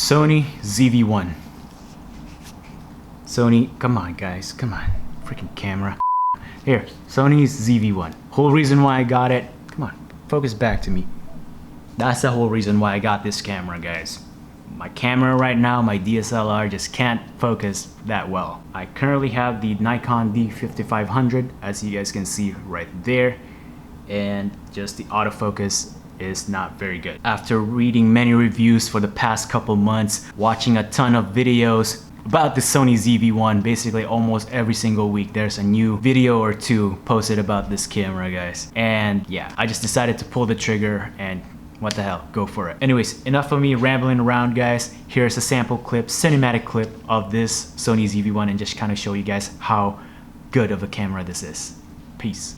Sony ZV-1. Sony, come on guys, come on. Freaking camera. Here, Sony's ZV-1. Whole reason why I got it, come on, focus back to me. That's the whole reason why I got this camera, guys. My camera right now, my DSLR, just can't focus that well. I currently have the Nikon D5500, as you guys can see right there, and just the autofocus is not very good. After reading many reviews for the past couple months, watching a ton of videos about the Sony ZV-1, basically almost every single week there's a new video or two posted about this camera, guys. And yeah, I just decided to pull the trigger and what the hell, go for it. Anyways, enough of me rambling around, guys. Here's a sample clip, cinematic clip of this Sony ZV-1, and just kind of show you guys how good of a camera this is. Peace.